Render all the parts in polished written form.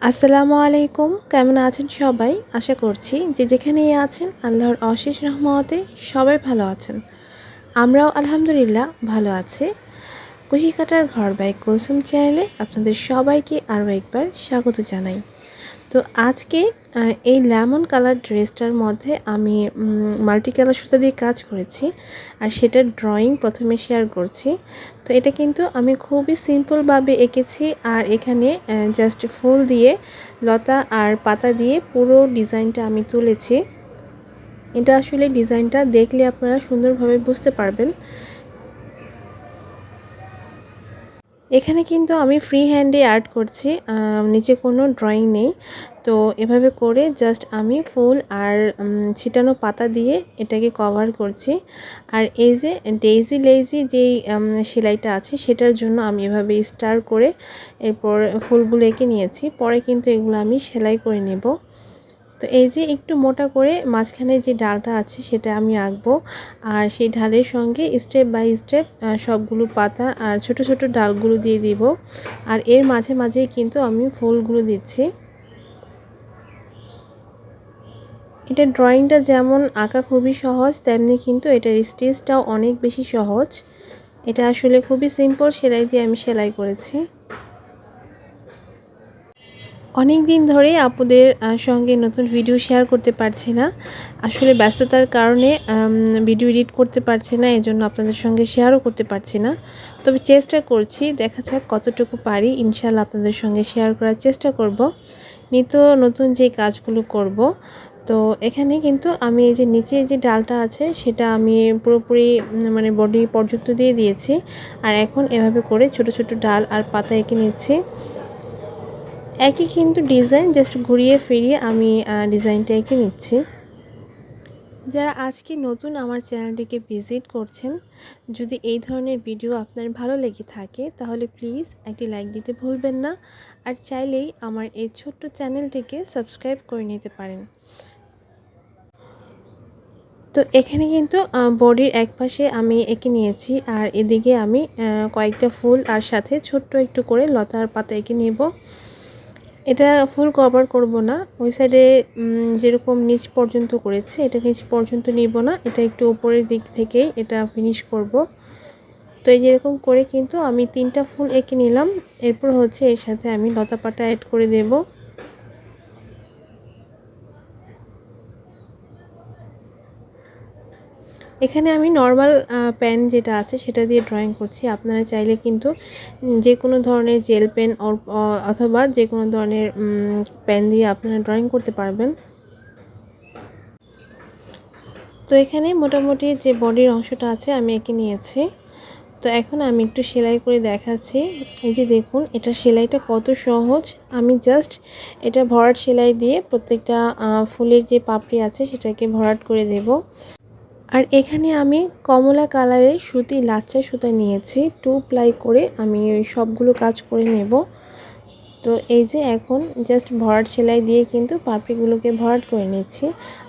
আসসালামু আলাইকুম। কেমন আছেন সবাই? আশা করছি যে যেখানেই আছেন আল্লাহর অশেষ রহমতে সবাই ভালো আছেন। আমরাও আলহামদুলিল্লাহ ভালো আছি। কুশি কাটার ঘর বাই কুলসুম চ্যানেলে আপনাদের সবাইকে আরও একবার স্বাগত জানাই। তো আজকে এই লেমন কালার ড্রেসটার মধ্যে আমি মাল্টি কালার সুতা দিয়ে কাজ করেছি আর সেটার ড্রয়িং প্রথমে শেয়ার করছি। তো এটা কিন্তু আমি খুবই সিম্পলভাবে এঁকেছি আর এখানে জাস্ট ফুল দিয়ে লতা আর পাতা দিয়ে পুরো ডিজাইনটা আমি তুলেছি। এটা আসলে ডিজাইনটা দেখলে আপনারা সুন্দরভাবে বুঝতে পারবেন। এখানে কিন্তু আমি ফ্রি হ্যান্ডে আর্ট করছি, নিচে কোনো ড্রয়িং নেই। তো এভাবে করে জাস্ট আমি ফুল আর ছিটানো পাতা দিয়ে এটাকে কভার করছি। আর এই যে ডেইজি লেইজি যেই সেলাইটা আছে সেটার জন্য আমি এভাবে স্টার করে এরপর ফুলগুলো এঁকে নিয়েছি। পরে কিন্তু এগুলো আমি সেলাই করে নেব। তো এই যে একটু মোটা করে মাঝখানে যে ডালটা আছে সেটা আমি আঁকবো আর সেই ঢালের সঙ্গে স্টেপ বাই স্টেপ সবগুলো পাতা আর ছোট ছোট ডালগুলো দিয়ে দিব। আর এর মাঝে মাঝেই কিন্তু আমি ফুলগুলো দিচ্ছি। এটা ড্রয়িংটা যেমন আঁকা খুবই সহজ, তেমনি কিন্তু এটার স্টিচটাও অনেক বেশি সহজ। এটা আসলে খুবই সিম্পল সেলাই দিয়ে আমি সেলাই করেছি। অনেক দিন ধরেই আপুদের সঙ্গে নতুন ভিডিও শেয়ার করতে পারছি না। আসলে ব্যস্ততার কারণে ভিডিও এডিট করতে পারছি না, এজন্য আপনাদের সঙ্গে শেয়ারও করতে পারছি না। তবে চেষ্টা করছি, দেখা যাক কতটুকু পারি। ইনশাআল্লাহ আপনাদের সঙ্গে শেয়ার করার চেষ্টা করব নিত্য নতুন যে কাজগুলো করব। তো এখানে কিন্তু আমি এই যে নিচে যে ডালটা আছে সেটা আমি পুরোপুরি মানে বডি পর্যন্ত দিয়ে দিয়েছি। আর এখন এভাবে করে ছোট ছোট ডাল আর পাতা এঁকে নিচ্ছি। একই কিন্তু ডিজাইন, জাস্ট ঘুরিয়ে ফিরিয়ে আমি ডিজাইনটা এঁকে নিচ্ছি। যারা আজকে নতুন আমার চ্যানেলটিকে ভিজিট করছেন, যদি এই ধরনের ভিডিও আপনার ভালো লেগে থাকে তাহলে প্লিজ একটি লাইক দিতে ভুলবেন না। আর চাইলেই আমার এই ছোট্ট চ্যানেলটিকে সাবস্ক্রাইব করে নিতে পারেন। তো এখানে কিন্তু বডির এক পাশে আমি এঁকে নিয়েছি আর এদিকে আমি কয়েকটা ফুল আর সাথে ছোট্ট একটু করে লতার পাতা এঁকে নেব। এটা ফুল কভার করব না, ওই সাইডে যেরকম নিচ পর্যন্ত করেছি এটা নিচ পর্যন্ত নিব না, এটা একটু উপরের দিক থেকেই এটা ফিনিশ করব। তো এই যেরকম করে কিন্তু আমি 3টা ফুল এঁকে নিলাম। এরপর হচ্ছে এর সাথে আমি লতা পাতা অ্যাড করে দেব। এখানে আমি নর্মাল পেন যেটা আছে সেটা দিয়ে ড্রয়িং করছি। আপনারা চাইলে কিন্তু যে কোনো ধরনের জেল পেন অথবা যে কোনো ধরনের পেন দিয়ে আপনারা ড্রয়িং করতে পারবেন। তো এখানে মোটামুটি যে বডির অংশটা আছে আমি এঁকে নিয়েছি। তো এখন আমি একটু সেলাই করে দেখাচ্ছি। এই যে দেখুন এটা সেলাইটা কত সহজ। আমি জাস্ট এটা ভরাট সেলাই দিয়ে প্রত্যেকটা ফুলের যে পাপড়ি আছে সেটাকে ভরাট করে দেব। আর এখানে আমি কমলা কালারের সুতি লাচ্ছা সুতা নিয়েছি, 2 প্লাই করে আমি সবগুলো কাজ করে নেব। তো এই যে এখন জাস্ট ভরাট সেলাই দিয়ে কিন্তু পাপড়িগুলোকে ভরাট করে নিচ্ছি।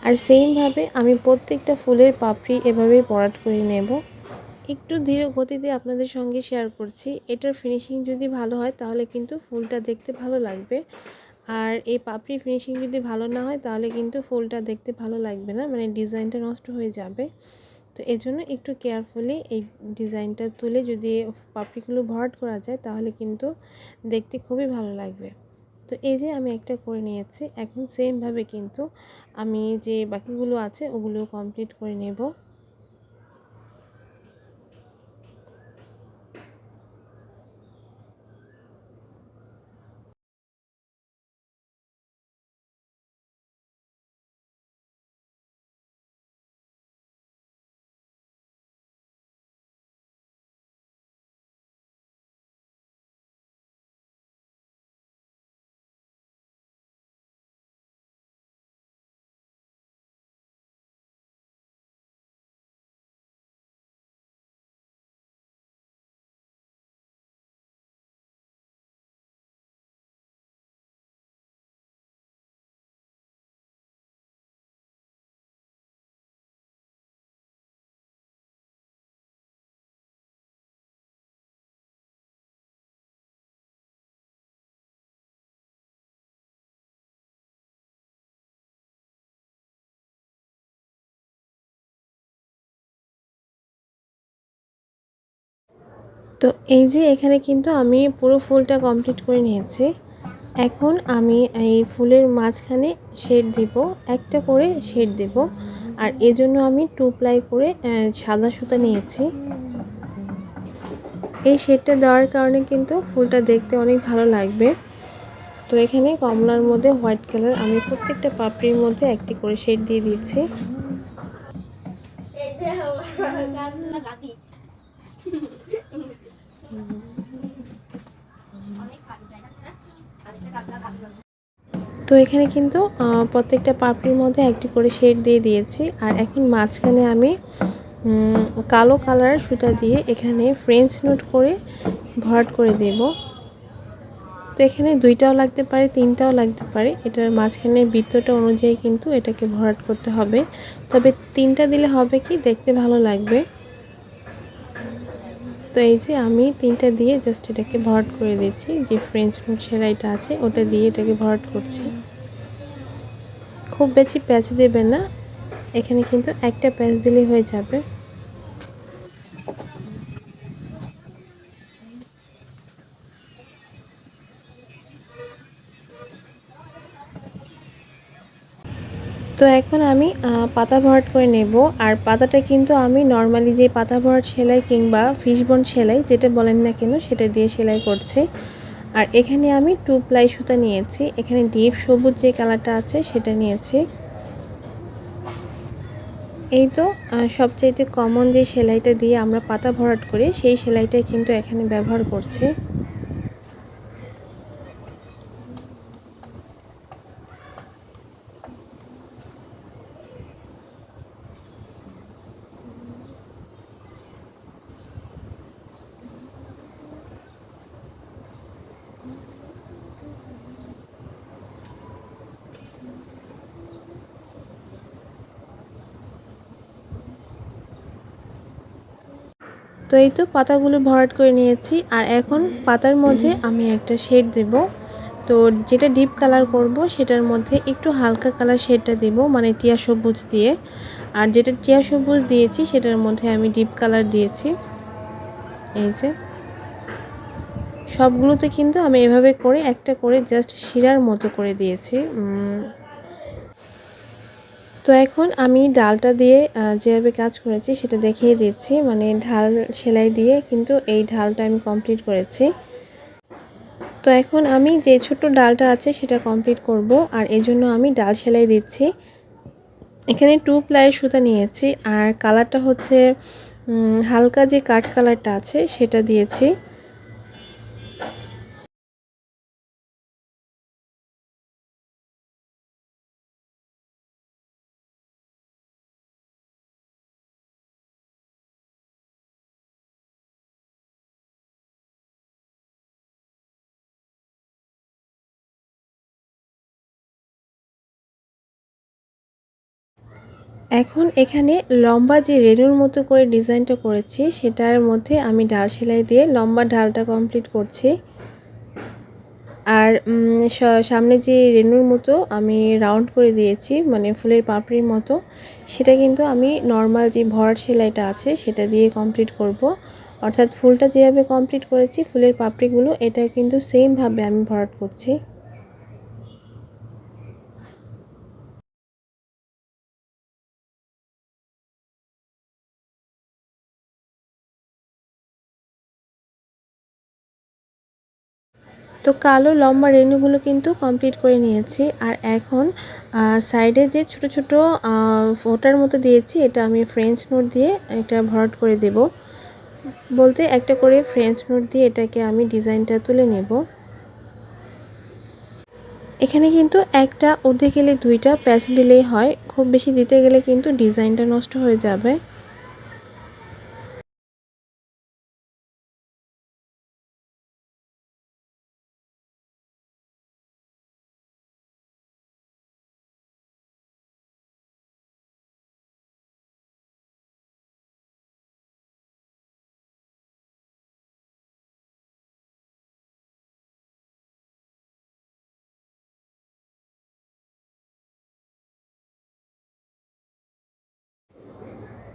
আর সেমভাবে আমি প্রত্যেকটা ফুলের পাপড়ি এভাবেই ভরাট করে নেব। একটু ধীর গতিতে আপনাদের সঙ্গে শেয়ার করছি। এটার ফিনিশিং যদি ভালো হয় তাহলে কিন্তু ফুলটা দেখতে ভালো লাগবে। আর এই পাপড়ি ফিনিশিং যদি ভালো না হয় তাহলে কিন্তু ফুলটা দেখতে ভালো লাগবে না, মানে ডিজাইনটা নষ্ট হয়ে যাবে। তো এজন্য একটু কেয়ারফুলি এই ডিজাইনটা তুলে যদি পাপড়িগুলো ভরাট করা যায় তাহলে কিন্তু দেখতে খুবই ভালো লাগবে। তো এই যে আমি একটা করে নিয়েছি, এখন সেমভাবে কিন্তু আমি যে বাকিগুলো আছে ওগুলো কমপ্লিট করে নেব। তো এই যে এখানে কিন্তু আমি পুরো ফুলটা কমপ্লিট করে নিয়েছি। এখন আমি এই ফুলের মাঝখানে শেড দিব, একটা করে শেড দেব। আর এজন্য আমি 2 প্লাই করে সাদা সুতা নিয়েছি। এই শেডটা দেওয়ার কারণে কিন্তু ফুলটা দেখতে অনেক ভালো লাগবে। তো এখানে কমলার মধ্যে হোয়াইট কালার আমি প্রত্যেকটা পাপড়ির মধ্যে একটি করে শেড দিয়ে দিচ্ছি। তো এখানে কিন্তু প্রত্যেকটা পাপড়ির মধ্যে একটি করে শেড দিয়ে দিয়েছি। আর এখন মাঝখানে আমি কালো কালার সুতা দিয়ে এখানে ফ্রেঞ্চ নোট করে ভরাট করে দেব। তো এখানে 2টাও লাগতে পারে, 3টাও লাগতে পারে। এটার মাঝখানের বৃত্তটা অনুযায়ী কিন্তু এটাকে ভরাট করতে হবে। তবে 3টা দিলে হবে কি, দেখতে ভালো লাগবে। তো এই যে আমি 3টা দিয়ে জাস্ট এটাকে ভরাট করে দিচ্ছি। যে ফ্রেঞ্চ নোট সেলাইটা আছে ওটা দিয়ে এটাকে ভরাট করছি। খুব বেশি প্যাচ দেবেন না, এখানে কিন্তু একটা প্যাচ দিলেই হয়ে যাবে। তো এখন আমি পাতা ভরাট করে নেব। আর পাতাটা কিন্তু আমি নর্মালি যে পাতা ভরাট সেলাই কিংবা ফিশবোন সেলাই যেটা বলেন না কেন সেটা দিয়ে সেলাই করছি। আর এখানে আমি 2 প্লাই সুতা নিয়েছি, এখানে ডিপ সবুজ যে কালারটা আছে সেটা নিয়েছি। এই তো সবচাইতে কমন যে সেলাইটা দিয়ে আমরা পাতা ভরাট করি সেই সেলাইটাই কিন্তু এখানে ব্যবহার করছি। তো এই তো পাতাগুলো ভরাট করে নিয়েছি। আর এখন পাতার মধ্যে আমি একটা শেড দেব। তো যেটা ডিপ কালার করব সেটার মধ্যে একটু হালকা কালার শেডটা দেব, মানে টিয়া সবুজ দিয়ে। আর যেটা টিয়া সবুজ দিয়েছি সেটার মধ্যে আমি ডিপ কালার দিয়েছি। এই যে সবগুলোতে কিন্তু আমি এভাবে করে একটা করে জাস্ট শিরার মতো করে দিয়েছি। তো এখন আমি ডালটা দিয়ে যেভাবে কাজ করেছি সেটা দেখিয়ে দিচ্ছি। মানে ঢাল সেলাই দিয়ে কিন্তু এই ঢালটা আমি কমপ্লিট করেছি। তো এখন আমি যে ছোট্ট ডালটা আছে সেটা কমপ্লিট করব। আর এজন্য আমি ডাল সেলাই দিচ্ছি। এখানে 2 প্লাই সুতা নিয়েছি আর কালারটা হচ্ছে হালকা যে কাঠ কালারটা আছে সেটা দিয়েছি। এখন এখানে লম্বা যে রেণুর মতো করে ডিজাইনটা করেছি সেটার মধ্যে আমি ডাল সেলাই দিয়ে লম্বা ঢালটা কমপ্লিট করছি। আর সামনে যে রেণুর মতো আমি রাউন্ড করে দিয়েছি, মানে ফুলের পাপড়ির মতো, সেটা কিন্তু আমি নর্মাল যে ভরাট সেলাইটা আছে সেটা দিয়ে কমপ্লিট করব। অর্থাৎ ফুলটা যেভাবে কমপ্লিট করেছি ফুলের পাপড়িগুলো এটা কিন্তু সেমভাবে আমি ভরাট করছি। তো কালো লম্বা রেণুগুলো কিন্তু কমপ্লিট করে নিয়েছি। আর এখন সাইডে যে ছোট ছোট ফোঁটার মতো দিয়েছি এটা আমি ফ্রেঞ্চ নোট দিয়ে এটা ভরাট করে দেব। বলতে একটা করে ফ্রেঞ্চ নোট দিয়ে এটাকে আমি ডিজাইনটা তুলে নেব। এখানে কিন্তু একটা অর্ধেক গেলে 2টা প্যাচ দিলেই হয়, খুব বেশি দিতে গেলে কিন্তু ডিজাইনটা নষ্ট হয়ে যাবে।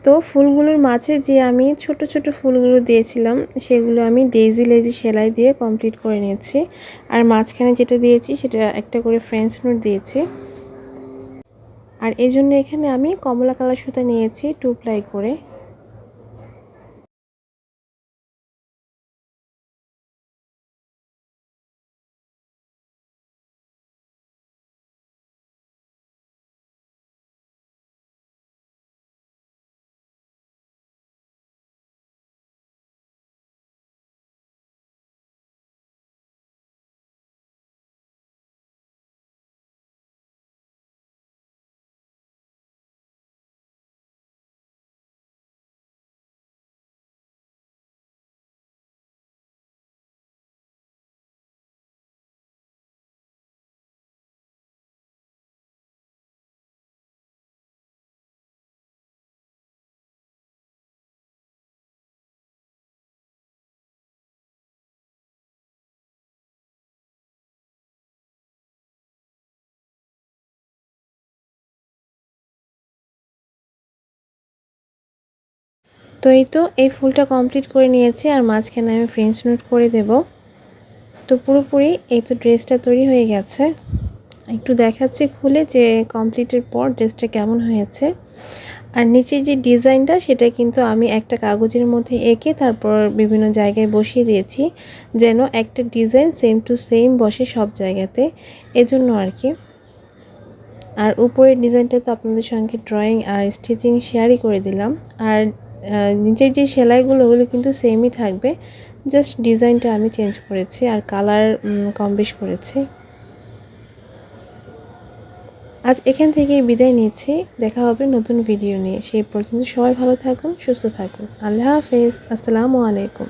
তো ফুলগুলোর মাঝে যে আমি ছোট ছোট ফুলগুলো দিয়েছিলাম সেগুলো আমি ডেইজি লেজি সেলাই দিয়ে কমপ্লিট করে নিয়েছি। আর মাঝখানে যেটা দিয়েছি সেটা একটা করে ফ্রেঞ্চ নোট দিয়েছি। আর এই জন্য এখানে আমি কমলা কালার সুতা নিয়েছি 2 প্লাই করে। তো এই তো এই ফুলটা কমপ্লিট করে নিয়েছি আর মাঝখানে আমি ফ্রেঞ্চ নোট করে দেব। তো পুরোপুরি এই তো ড্রেসটা তৈরি হয়ে গেছে। একটু দেখাচ্ছি খুলে যে কমপ্লিটের পর ড্রেসটা কেমন হয়েছে। আর নিচে যে ডিজাইনটা সেটা কিন্তু আমি একটা কাগজের মধ্যে এঁকে তারপর বিভিন্ন জায়গায় বসিয়ে দিয়েছি, যেন একটা ডিজাইন সেম টু সেম বসে সব জায়গাতে, এজন্য আর কি। আর উপরের ডিজাইনটা তো আপনাদের সঙ্গে ড্রয়িং আর স্টিচিং শেয়ারই করে দিলাম। আর নিচের যে সেলাইগুলো ওগুলো কিন্তু সেমই থাকবে, জাস্ট ডিজাইনটা আমি চেঞ্জ করেছি আর কালার কম বেশ করেছি। আজ এখান থেকেই বিদায় নিচ্ছি, দেখা হবে নতুন ভিডিও নিয়ে। সেই পর্যন্ত সবাই ভালো থাকুন, সুস্থ থাকুন। আল্লাহ হাফেজ, আসসালামু আলাইকুম।